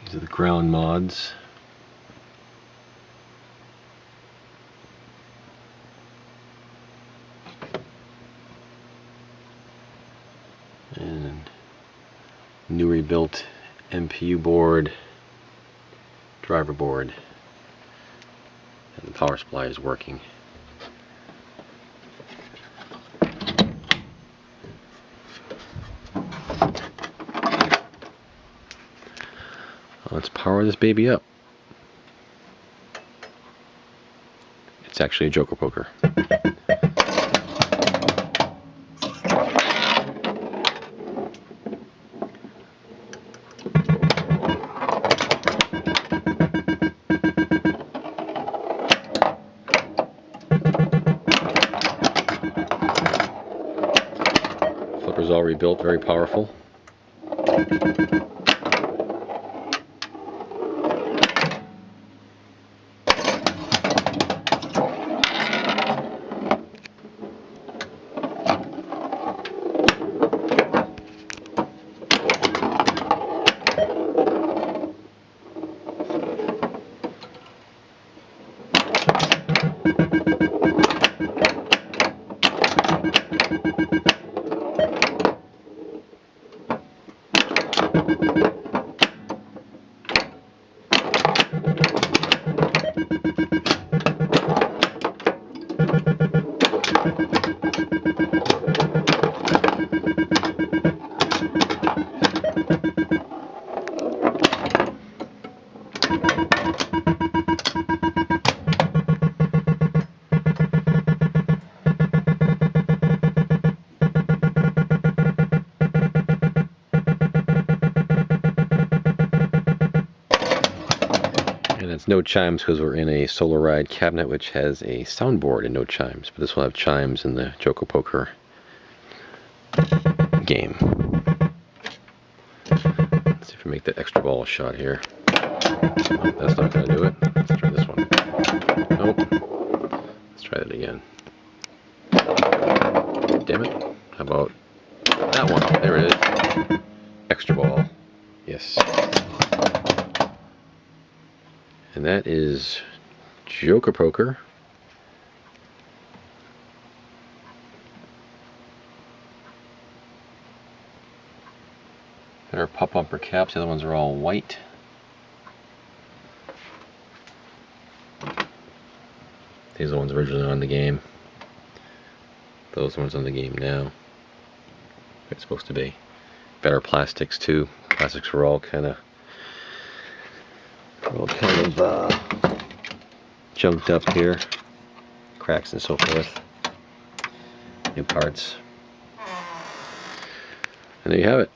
These are the ground mods. And new rebuilt MPU board, driver board, and the power supply is working. Let's power this baby up. It's actually a Joker poker. Flipper's all rebuilt, very powerful. And it's no chimes because we're in a Solar Ride cabinet which has a soundboard and no chimes. But this will have chimes in the Joker Poker game. Let's see if we make that extra ball shot here. Oh, that's not going to do it. Let's try this one. Nope. Let's try that again. Damn it. How about that one? There it is. Extra ball. Yes. And that is Joker Poker. Better pop bumper caps, the other ones are all white. These are the ones originally on the game. Those ones on the game now. It's supposed to be. Better plastics too. Plastics were all kind of junked up here, cracks and so forth. New parts, and there you have it.